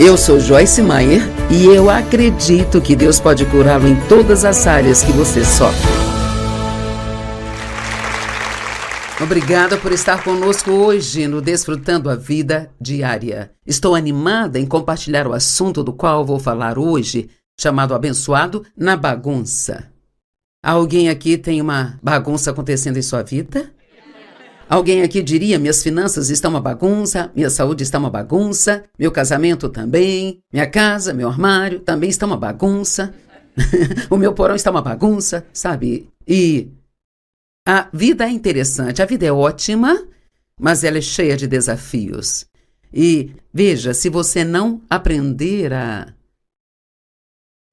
Eu sou Joyce Meyer e eu acredito que Deus pode curá-lo em todas as áreas que você sofre. Obrigada por estar conosco hoje no Desfrutando a Vida Diária. Estou animada em compartilhar o assunto do qual vou falar hoje, chamado Abençoado na Bagunça. Alguém aqui tem uma bagunça acontecendo em sua vida? Alguém aqui diria, minhas finanças estão uma bagunça, minha saúde está uma bagunça, meu casamento também, minha casa, meu armário também está uma bagunça, o meu porão está uma bagunça, sabe? E a vida é interessante, a vida é ótima, mas ela é cheia de desafios. E veja, se você não aprender a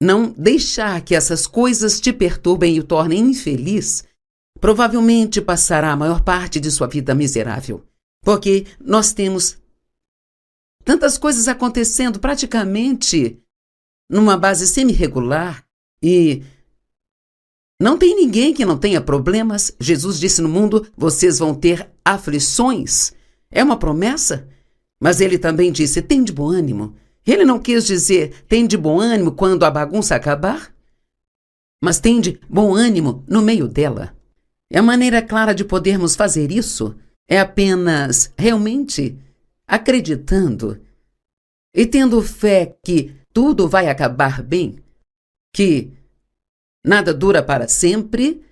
não deixar que essas coisas te perturbem e o tornem infeliz, provavelmente passará a maior parte de sua vida miserável. Porque nós temos tantas coisas acontecendo praticamente numa base semi-regular e não tem ninguém que não tenha problemas. Jesus disse no mundo, vocês vão ter aflições. É uma promessa, mas ele também disse, tem de bom ânimo. Ele não quis dizer, tem de bom ânimo quando a bagunça acabar, mas tem de bom ânimo no meio dela. E a maneira clara de podermos fazer isso é apenas realmente acreditando e tendo fé que tudo vai acabar bem, que nada dura para sempre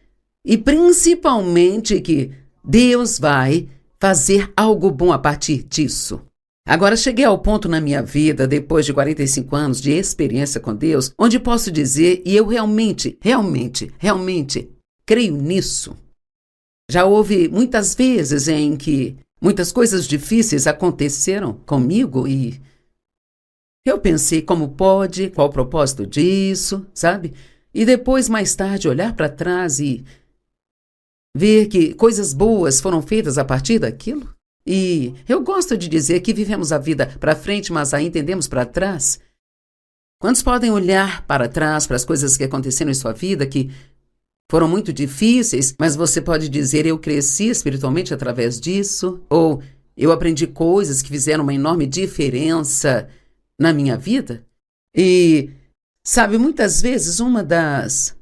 e principalmente que Deus vai fazer algo bom a partir disso. Agora cheguei ao ponto na minha vida, depois de 45 anos de experiência com Deus, onde posso dizer, e eu realmente creio nisso. Já houve muitas vezes em que muitas coisas difíceis aconteceram comigo e eu pensei como pode, qual o propósito disso, sabe? E depois, mais tarde, olhar para trás e ver que coisas boas foram feitas a partir daquilo. E eu gosto de dizer que vivemos a vida para frente, mas ainda entendemos para trás. Quantos podem olhar para trás, para as coisas que aconteceram em sua vida, que foram muito difíceis, mas você pode dizer, eu cresci espiritualmente através disso, ou eu aprendi coisas que fizeram uma enorme diferença na minha vida? E, sabe, muitas vezes uma das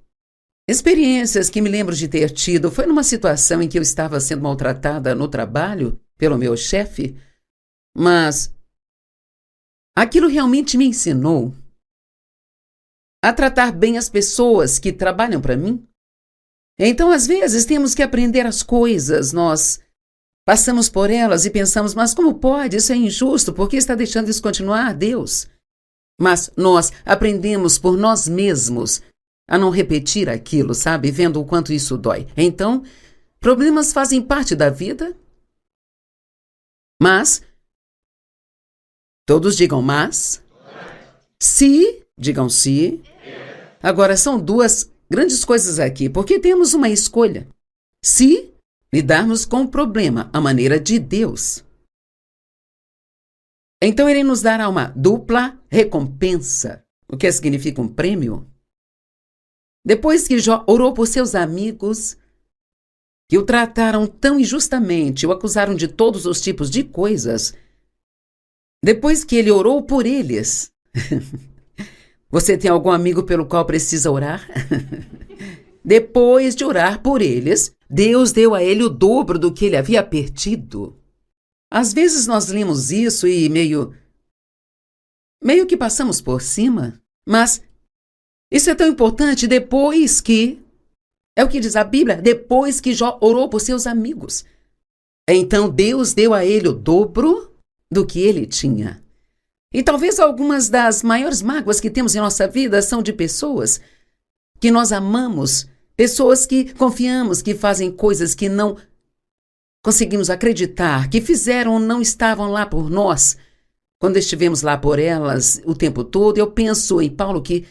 experiências que me lembro de ter tido foi numa situação em que eu estava sendo maltratada no trabalho pelo meu chefe, mas aquilo realmente me ensinou a tratar bem as pessoas que trabalham para mim. Então, às vezes, temos que aprender as coisas, nós passamos por elas e pensamos, mas como pode? Isso é injusto, por que está deixando isso continuar, Deus? Mas nós aprendemos por nós mesmos a não repetir aquilo, sabe? Vendo o quanto isso dói. Então, problemas fazem parte da vida, mas, todos digam mas, se, digam se. Agora, são duas grandes coisas aqui, porque temos uma escolha. Se lidarmos com o problema à maneira de Deus, então ele nos dará uma dupla recompensa. O que significa um prêmio? Depois que Jó orou por seus amigos, que o trataram tão injustamente, o acusaram de todos os tipos de coisas, depois que ele orou por eles, você tem algum amigo pelo qual precisa orar? Depois de orar por eles, Deus deu a ele o dobro do que ele havia perdido. Às vezes nós lemos isso e meio que passamos por cima, mas isso é tão importante depois que, é o que diz a Bíblia, depois que Jó orou por seus amigos. Então Deus deu a ele o dobro do que ele tinha. E talvez algumas das maiores mágoas que temos em nossa vida são de pessoas que nós amamos, pessoas que confiamos, que fazem coisas que não conseguimos acreditar, que fizeram ou não estavam lá por nós, quando estivemos lá por elas o tempo todo. Eu penso em Paulo, que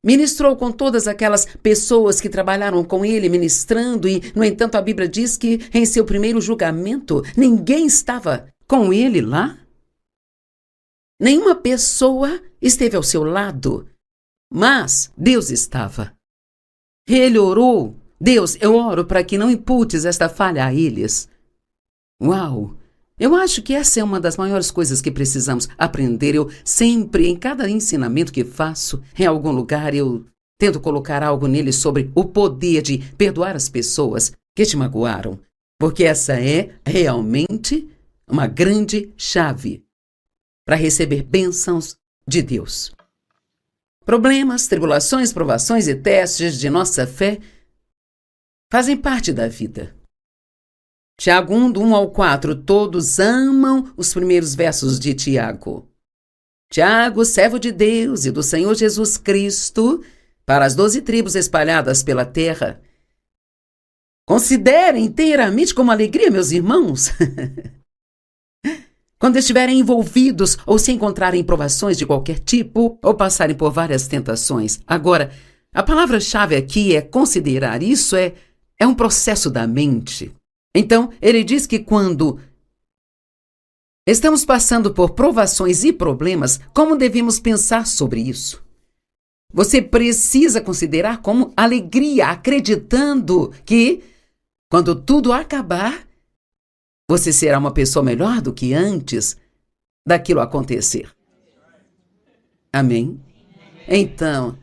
ministrou com todas aquelas pessoas que trabalharam com ele, ministrando, e, no entanto, a Bíblia diz que em seu primeiro julgamento, ninguém estava com ele lá. Nenhuma pessoa esteve ao seu lado, mas Deus estava. Ele orou, Deus, eu oro para que não imputes esta falha a eles. Uau! Eu acho que essa é uma das maiores coisas que precisamos aprender. Eu sempre, em cada ensinamento que faço, em algum lugar, eu tento colocar algo nele sobre o poder de perdoar as pessoas que te magoaram. Porque essa é realmente uma grande chave para receber bênçãos de Deus. Problemas, tribulações, provações e testes de nossa fé fazem parte da vida. Tiago 1, do 1 ao 4, todos amam os primeiros versos de Tiago. Tiago, servo de Deus e do Senhor Jesus Cristo, para as 12 tribos espalhadas pela terra. Considerem inteiramente como alegria, meus irmãos, quando estiverem envolvidos ou se encontrarem em provações de qualquer tipo ou passarem por várias tentações. Agora, a palavra-chave aqui é considerar. Isso é um processo da mente. Então, ele diz que quando estamos passando por provações e problemas, como devemos pensar sobre isso? Você precisa considerar como alegria, acreditando que, quando tudo acabar, você será uma pessoa melhor do que antes daquilo acontecer. Amém? Então,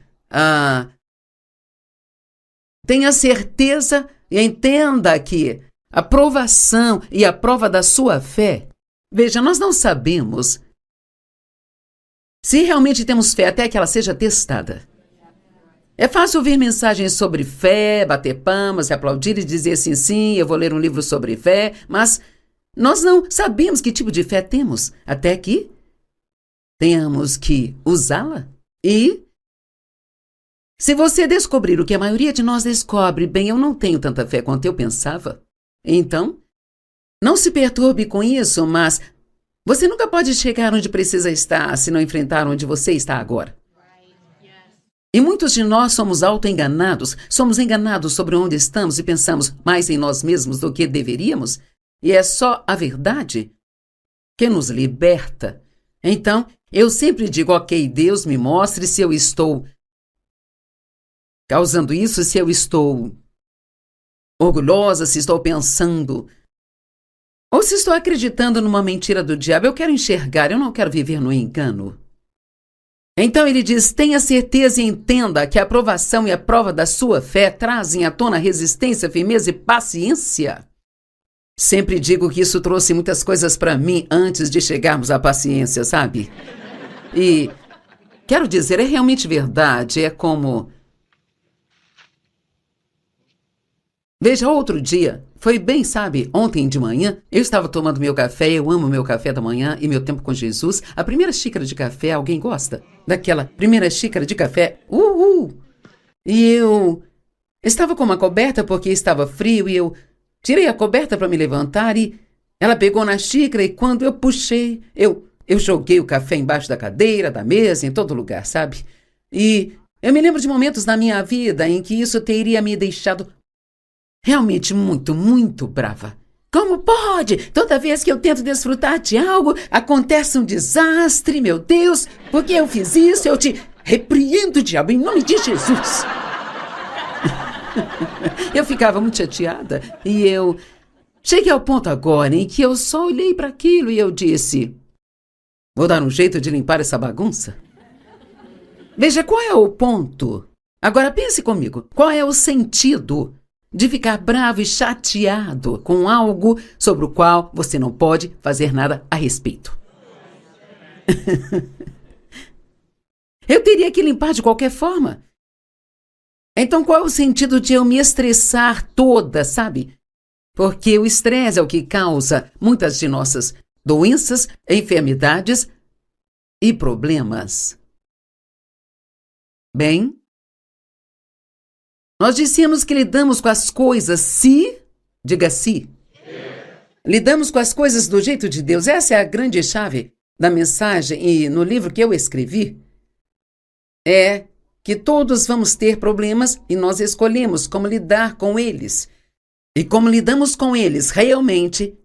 tenha certeza e entenda que a provação e a prova da sua fé, veja, nós não sabemos se realmente temos fé até que ela seja testada. É fácil ouvir mensagens sobre fé, bater palmas, aplaudir e dizer assim, sim, eu vou ler um livro sobre fé, mas nós não sabemos que tipo de fé temos, até que tenhamos que usá-la. E se você descobrir o que a maioria de nós descobre, bem, eu não tenho tanta fé quanto eu pensava, então, não se perturbe com isso, mas você nunca pode chegar onde precisa estar se não enfrentar onde você está agora. E muitos de nós somos auto-enganados, somos enganados sobre onde estamos e pensamos mais em nós mesmos do que deveríamos, e é só a verdade que nos liberta. Então, eu sempre digo, ok, Deus me mostre se eu estou causando isso, se eu estou orgulhosa, se estou pensando, ou se estou acreditando numa mentira do diabo. Eu quero enxergar, eu não quero viver no engano. Então ele diz, tenha certeza e entenda que a aprovação e a prova da sua fé trazem à tona resistência, firmeza e paciência. Sempre digo que isso trouxe muitas coisas para mim antes de chegarmos à paciência, sabe? E quero dizer, é realmente verdade, é como... Veja, outro dia, foi bem, sabe, ontem de manhã, eu estava tomando meu café, eu amo meu café da manhã e meu tempo com Jesus. A primeira xícara de café, alguém gosta? Daquela primeira xícara de café, E eu estava com uma coberta porque estava frio e eu tirei a coberta para me levantar e ela pegou na xícara e quando eu puxei, eu joguei o café embaixo da cadeira, da mesa, em todo lugar, sabe? E eu me lembro de momentos na minha vida em que isso teria me deixado realmente muito, muito brava. Como pode? Toda vez que eu tento desfrutar de algo, acontece um desastre, meu Deus. Porque eu fiz isso, eu te repreendo, diabo, em nome de Jesus. Eu ficava muito chateada e eu cheguei ao ponto agora em que eu só olhei para aquilo e eu disse, vou dar um jeito de limpar essa bagunça. Veja, qual é o ponto? Agora pense comigo, qual é o sentido de ficar bravo e chateado com algo sobre o qual você não pode fazer nada a respeito? Eu teria que limpar de qualquer forma. Então qual é o sentido de eu me estressar toda, sabe? Porque o estresse é o que causa muitas de nossas doenças, enfermidades e problemas. Bem, nós dissemos que lidamos com as coisas diga se. Lidamos com as coisas do jeito de Deus. Essa é a grande chave da mensagem e no livro que eu escrevi. É que todos vamos ter problemas e nós escolhemos como lidar com eles. E como lidamos com eles realmente,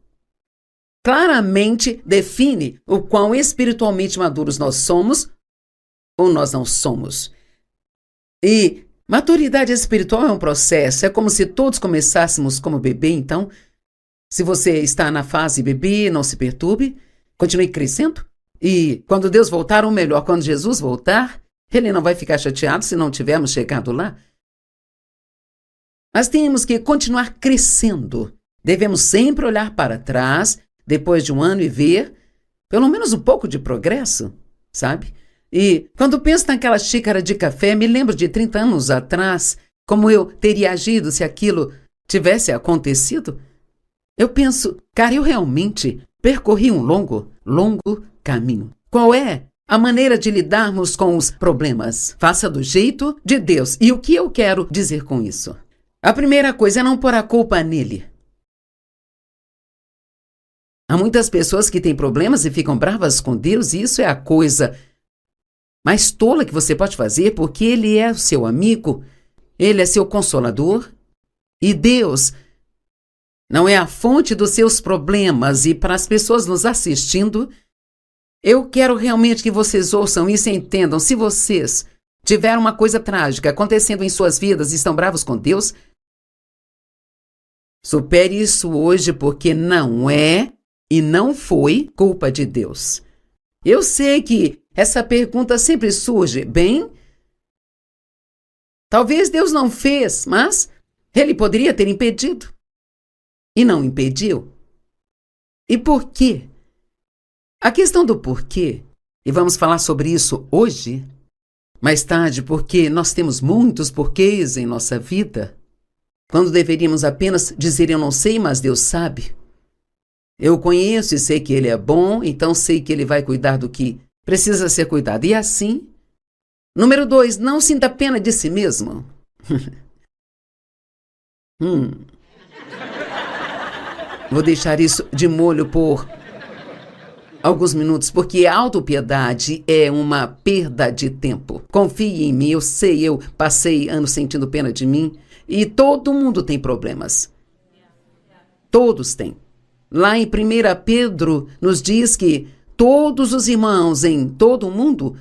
claramente define o quão espiritualmente maduros nós somos ou nós não somos. E maturidade espiritual é um processo, é como se todos começássemos como bebê, então Se você está na fase bebê, não se perturbe, continue crescendo. E quando Deus voltar, ou melhor, quando Jesus voltar, Ele não vai ficar chateado se não tivermos chegado lá. Mas temos que continuar crescendo. Devemos sempre olhar para trás, depois de um ano, e ver pelo menos um pouco de progresso, sabe? E quando penso naquela xícara de café, me lembro de 30 anos atrás, como eu teria agido se aquilo tivesse acontecido. Eu penso, cara, eu realmente percorri um longo caminho. Qual é a maneira de lidarmos com os problemas? Faça do jeito de Deus. E o que eu quero dizer com isso? A primeira coisa é não pôr a culpa nele. Há muitas pessoas que têm problemas e ficam bravas com Deus, e isso é a coisa mais tola que você pode fazer, porque Ele é o seu amigo, Ele é seu consolador, e Deus não é a fonte dos seus problemas. E para as pessoas nos assistindo, eu quero realmente que vocês ouçam isso e entendam. Se vocês tiveram uma coisa trágica acontecendo em suas vidas e estão bravos com Deus, supere isso hoje, porque não é e não foi culpa de Deus. Eu sei que essa pergunta sempre surge. Bem, talvez Deus não fez, mas Ele poderia ter impedido. E não impediu. E por quê? A questão do porquê, e vamos falar sobre isso hoje, mais tarde, porque nós temos muitos porquês em nossa vida, quando deveríamos apenas dizer eu não sei, mas Deus sabe. Eu conheço e sei que Ele é bom, então sei que Ele vai cuidar do que precisa ser cuidado. E assim, número 2, não sinta pena de si mesmo. Vou deixar isso de molho por alguns minutos, porque a autopiedade é uma perda de tempo. Confie em mim, eu sei, eu passei anos sentindo pena de mim, e todo mundo tem problemas. Todos têm. Lá em 1 Pedro nos diz que todos os irmãos em todo o mundo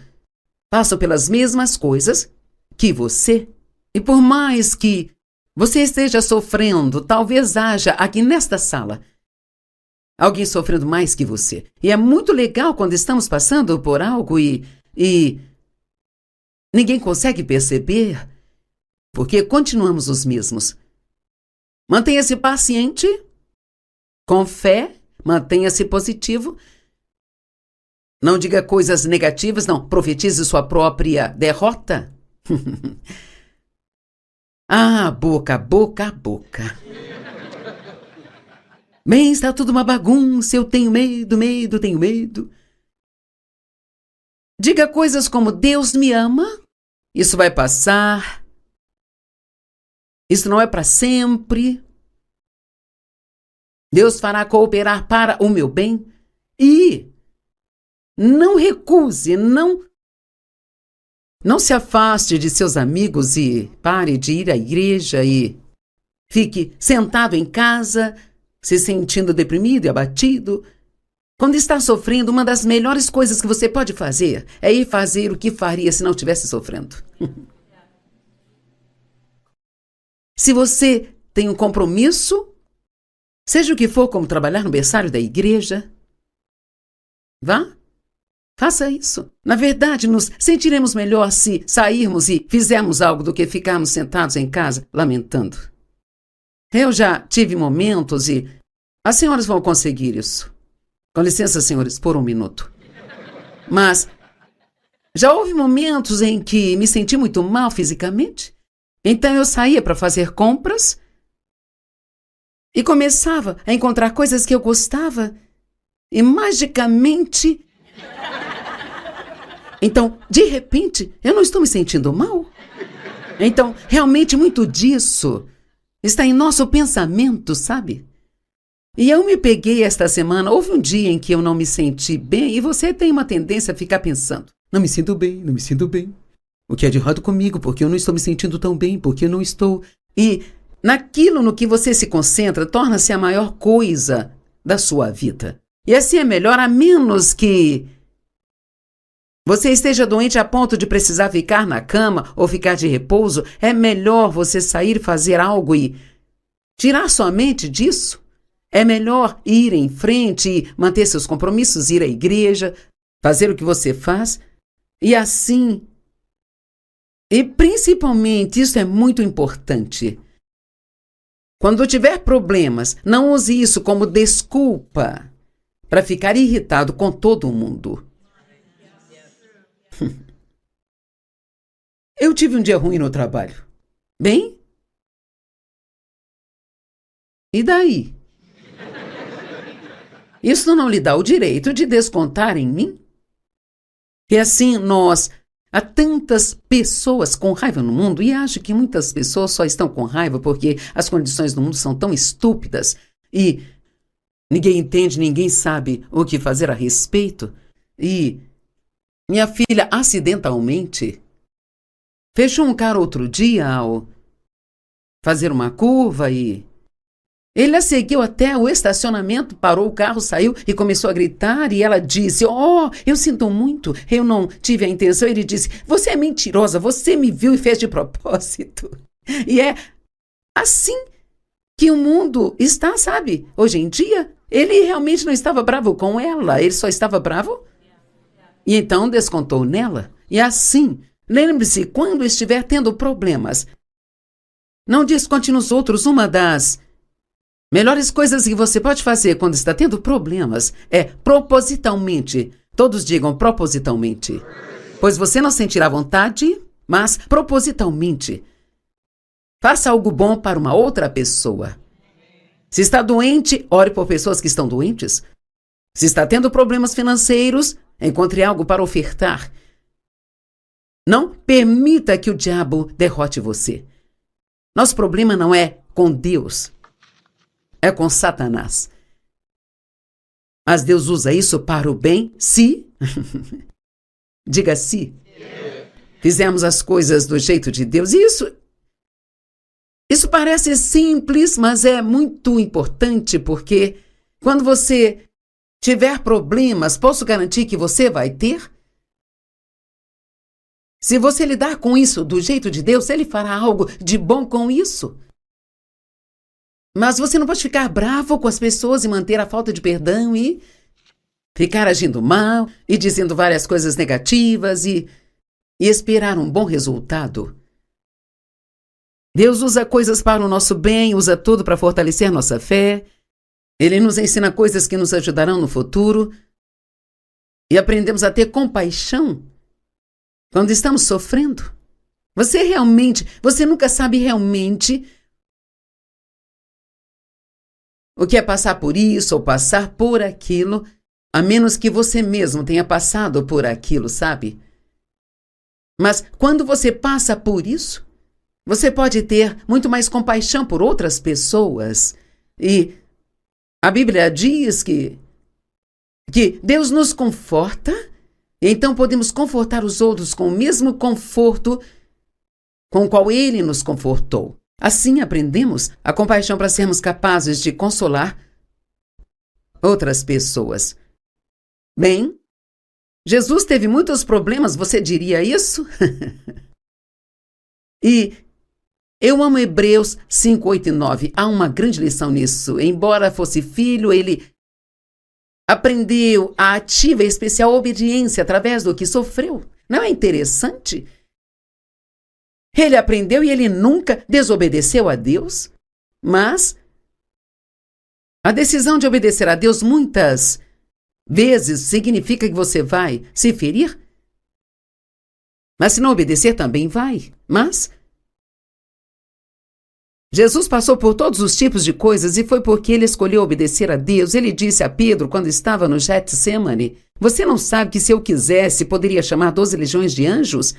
passam pelas mesmas coisas que você. E por mais que você esteja sofrendo, talvez haja aqui nesta sala alguém sofrendo mais que você. E é muito legal quando estamos passando por algo e ninguém consegue perceber, porque continuamos os mesmos. Mantenha-se paciente, com fé, mantenha-se positivo. Não diga coisas negativas, não. Profetize sua própria derrota. Boca. Bem, está tudo uma bagunça, eu tenho medo. Diga coisas como Deus me ama, isso vai passar, isso não é para sempre, Deus fará cooperar para o meu bem. E não recuse, não se afaste de seus amigos e pare de ir à igreja e fique sentado em casa, se sentindo deprimido e abatido. Quando está sofrendo, uma das melhores coisas que você pode fazer é ir fazer o que faria se não estivesse sofrendo. Se você tem um compromisso, seja o que for, como trabalhar no berçário da igreja, vá, faça isso. Na verdade, nos sentiremos melhor se sairmos e fizermos algo do que ficarmos sentados em casa lamentando. Eu já tive momentos e as senhoras vão conseguir isso. Com licença, senhores, por um minuto. Mas já houve momentos em que me senti muito mal fisicamente. Então eu saía para fazer compras e começava a encontrar coisas que eu gostava e magicamente... Então, de repente, eu não estou me sentindo mal. Então, realmente muito disso está em nosso pensamento, sabe? E eu me peguei esta semana, houve um dia em que eu não me senti bem, e você tem uma tendência a ficar pensando, não me sinto bem. O que é de errado comigo? Porque eu não estou me sentindo tão bem, porque eu não estou... E naquilo no que você se concentra, torna-se a maior coisa da sua vida. E assim é melhor, a menos que você esteja doente a ponto de precisar ficar na cama ou ficar de repouso, é melhor você sair e fazer algo e tirar sua mente disso. é melhor ir em frente e manter seus compromissos, ir à igreja, fazer o que você faz. E assim, e principalmente, isso é muito importante. Quando tiver problemas, não use isso como desculpa para ficar irritado com todo mundo. Eu tive um dia ruim no trabalho. Bem? E daí? Isso não lhe dá o direito de descontar em mim? E assim há tantas pessoas com raiva no mundo, e acho que muitas pessoas só estão com raiva porque as condições do mundo são tão estúpidas e ninguém entende, ninguém sabe o que fazer a respeito. E minha filha acidentalmente fechou um carro outro dia ao fazer uma curva e ele a seguiu até o estacionamento, parou o carro, saiu e começou a gritar. E ela disse, eu sinto muito, eu não tive a intenção. Ele disse, você é mentirosa, você me viu e fez de propósito. E é assim que o mundo está, sabe? Hoje em dia, ele realmente não estava bravo com ela, ele só estava bravo. E então descontou nela. E assim, lembre-se, quando estiver tendo problemas, não desconte nos outros. Uma das melhores coisas que você pode fazer quando está tendo problemas é propositalmente. Todos digam propositalmente. Pois você não sentirá vontade, mas propositalmente. Faça algo bom para uma outra pessoa. Se está doente, ore por pessoas que estão doentes. Se está tendo problemas financeiros, encontre algo para ofertar. Não permita que o diabo derrote você. Nosso problema não é com Deus. É com Satanás. Mas Deus usa isso para o bem se... Diga se. Fizermos as coisas do jeito de Deus. E isso parece simples, mas é muito importante porque quando você tiver problemas, posso garantir que você vai ter. Se você lidar com isso do jeito de Deus, Ele fará algo de bom com isso. Mas você não pode ficar bravo com as pessoas e manter a falta de perdão e ficar agindo mal e dizendo várias coisas negativas e esperar um bom resultado. Deus usa coisas para o nosso bem, usa tudo para fortalecer nossa fé. Ele nos ensina coisas que nos ajudarão no futuro e aprendemos a ter compaixão quando estamos sofrendo. Você nunca sabe realmente o que é passar por isso ou passar por aquilo, a menos que você mesmo tenha passado por aquilo, sabe? Mas quando você passa por isso, você pode ter muito mais compaixão por outras pessoas. E a Bíblia diz que Deus nos conforta, e então podemos confortar os outros com o mesmo conforto com o qual Ele nos confortou. Assim aprendemos a compaixão para sermos capazes de consolar outras pessoas. Bem, Jesus teve muitos problemas, você diria isso? E eu amo Hebreus 5, 8 e 9. Há uma grande lição nisso. Embora fosse filho, ele aprendeu a ativa e especial obediência através do que sofreu. Não é interessante? Ele aprendeu e ele nunca desobedeceu a Deus, mas a decisão de obedecer a Deus muitas vezes significa que você vai se ferir. Mas se não obedecer também vai. Mas Jesus passou por todos os tipos de coisas e foi porque ele escolheu obedecer a Deus. Ele disse a Pedro quando estava no Getsemane, você não sabe que se eu quisesse poderia chamar 12 legiões de anjos?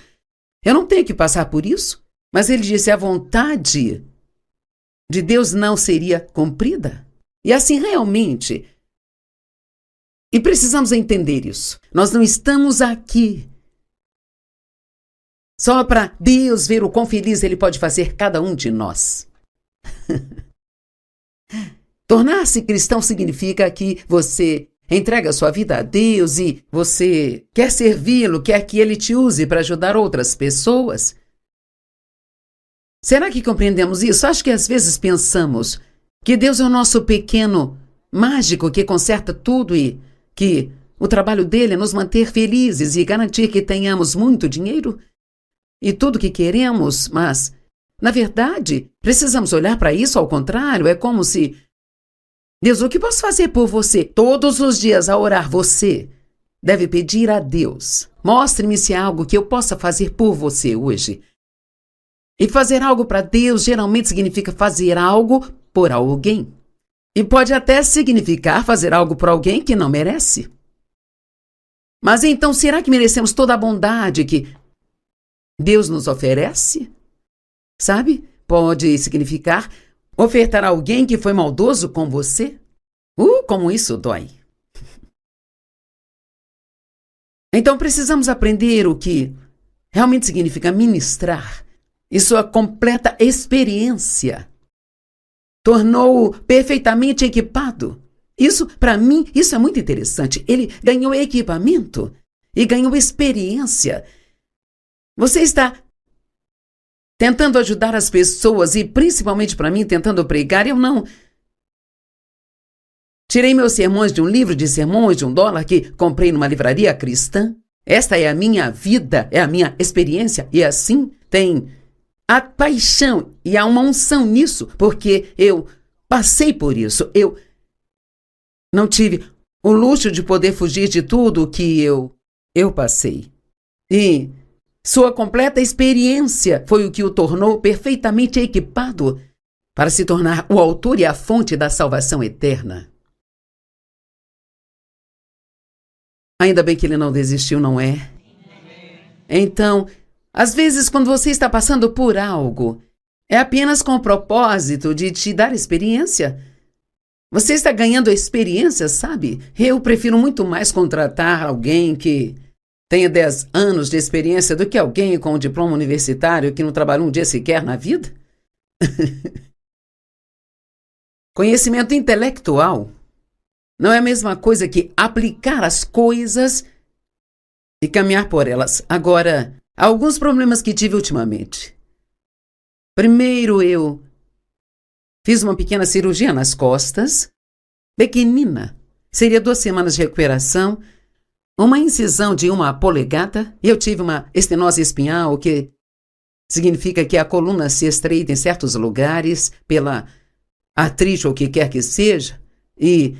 Eu não tenho que passar por isso. Mas ele disse, a vontade de Deus não seria cumprida. E assim realmente, e precisamos entender isso. Nós não estamos aqui só para Deus ver o quão feliz Ele pode fazer cada um de nós. Tornar-se cristão significa que você entrega a sua vida a Deus e você quer servi-lo, quer que Ele te use para ajudar outras pessoas. Será que compreendemos isso? Acho que às vezes pensamos que Deus é o nosso pequeno mágico que conserta tudo e que o trabalho dele é nos manter felizes e garantir que tenhamos muito dinheiro e tudo que queremos, mas, na verdade, precisamos olhar para isso ao contrário. É como se... Deus, o que posso fazer por você? Todos os dias, ao orar, você deve pedir a Deus: mostre-me se há algo que eu possa fazer por você hoje. E fazer algo para Deus geralmente significa fazer algo por alguém. E pode até significar fazer algo por alguém que não merece. Mas então, será que merecemos toda a bondade que Deus nos oferece? Sabe? Pode significar ofertar a alguém que foi maldoso com você. Como isso dói. Então precisamos aprender o que realmente significa ministrar. E sua completa experiência tornou-o perfeitamente equipado. Isso, para mim, isso é muito interessante. Ele ganhou equipamento e ganhou experiência. Você está tentando ajudar as pessoas e, principalmente para mim, tentando pregar. Eu não tirei meus sermões de um livro de sermões de $1 que comprei numa livraria cristã. Esta é a minha vida, é a minha experiência. E assim tem a paixão e há uma unção nisso, porque eu passei por isso. Eu não tive o luxo de poder fugir de tudo que eu passei. E sua completa experiência foi o que o tornou perfeitamente equipado para se tornar o autor e a fonte da salvação eterna. Ainda bem que ele não desistiu, não é? Então, às vezes, quando você está passando por algo, é apenas com o propósito de te dar experiência. Você está ganhando experiência, sabe? Eu prefiro muito mais contratar alguém que tenha 10 anos de experiência do que alguém com um diploma universitário que não trabalhou um dia sequer na vida. Conhecimento intelectual não é a mesma coisa que aplicar as coisas e caminhar por elas. Agora, há alguns problemas que tive ultimamente. Primeiro, eu fiz uma pequena cirurgia nas costas, pequenina. Seria 2 semanas de recuperação, uma incisão de 1 polegada, e eu tive uma estenose espinhal, o que significa que a coluna se estreita em certos lugares pela artrite ou o que quer que seja. E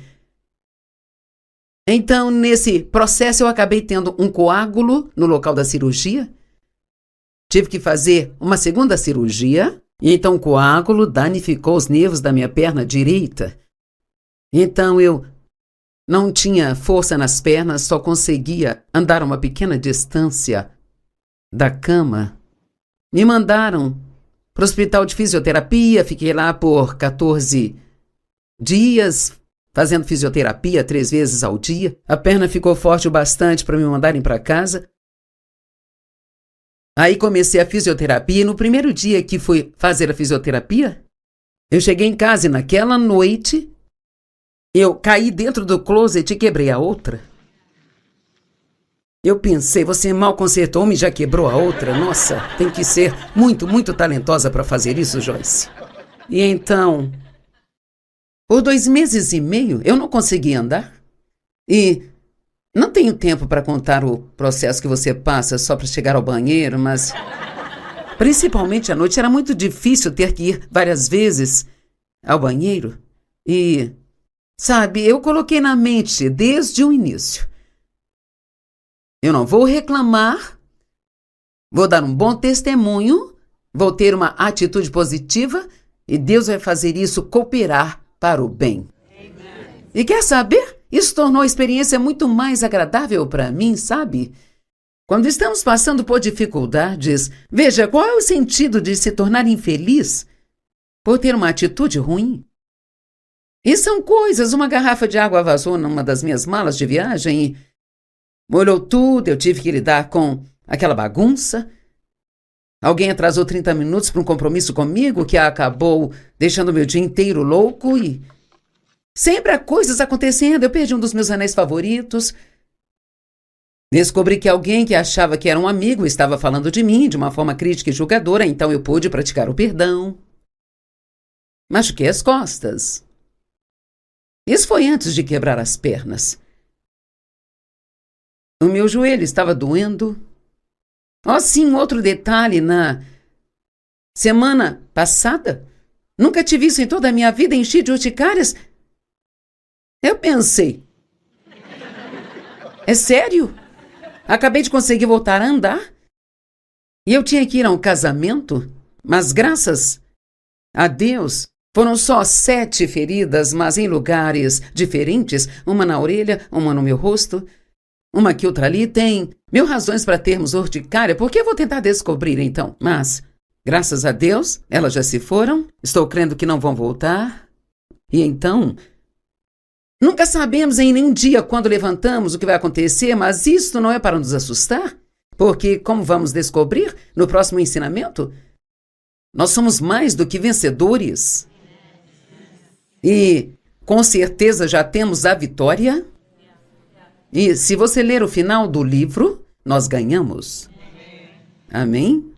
então, nesse processo, eu acabei tendo um coágulo no local da cirurgia. Tive que fazer uma segunda cirurgia. E então o coágulo danificou os nervos da minha perna direita. Então eu não tinha força nas pernas, só conseguia andar uma pequena distância da cama. Me mandaram para o hospital de fisioterapia, fiquei lá por 14 dias, fazendo fisioterapia 3 vezes ao dia. A perna ficou forte o bastante para me mandarem para casa. Aí comecei a fisioterapia e no primeiro dia que fui fazer a fisioterapia, eu cheguei em casa e naquela noite eu caí dentro do closet e quebrei a outra. Eu pensei, você mal consertou-me e já quebrou a outra? Nossa, tem que ser muito, muito talentosa para fazer isso, Joyce. E então, por 2 meses e meio, eu não consegui andar. E não tenho tempo para contar o processo que você passa só para chegar ao banheiro, mas principalmente à noite era muito difícil ter que ir várias vezes ao banheiro. E, sabe, eu coloquei na mente desde o início: eu não vou reclamar, vou dar um bom testemunho, vou ter uma atitude positiva e Deus vai fazer isso cooperar para o bem. Amen. E quer saber? Isso tornou a experiência muito mais agradável para mim, sabe? Quando estamos passando por dificuldades, veja, qual é o sentido de se tornar infeliz por ter uma atitude ruim? E são coisas, uma garrafa de água vazou numa das minhas malas de viagem e molhou tudo, eu tive que lidar com aquela bagunça. Alguém atrasou 30 minutos para um compromisso comigo que acabou deixando meu dia inteiro louco e sempre há coisas acontecendo. Eu perdi um dos meus anéis favoritos. Descobri que alguém que achava que era um amigo estava falando de mim de uma forma crítica e julgadora, então eu pude praticar o perdão. Machuquei as costas. Isso foi antes de quebrar as pernas. O meu joelho estava doendo. Oh, sim, outro detalhe, na semana passada, nunca tive isso em toda a minha vida, enchi de urticárias. Eu pensei, é sério? Acabei de conseguir voltar a andar? E eu tinha que ir a um casamento? Mas graças a Deus, foram só 7 feridas, mas em lugares diferentes, uma na orelha, uma no meu rosto, uma aqui, outra ali. Tem 1000 razões para termos urticária, porque eu vou tentar descobrir então. Mas, graças a Deus, elas já se foram, estou crendo que não vão voltar. E então, nunca sabemos em nenhum dia quando levantamos o que vai acontecer, mas isto não é para nos assustar, porque, como vamos descobrir no próximo ensinamento, nós somos mais do que vencedores. E, com certeza, já temos a vitória. E, se você ler o final do livro, nós ganhamos. Amém?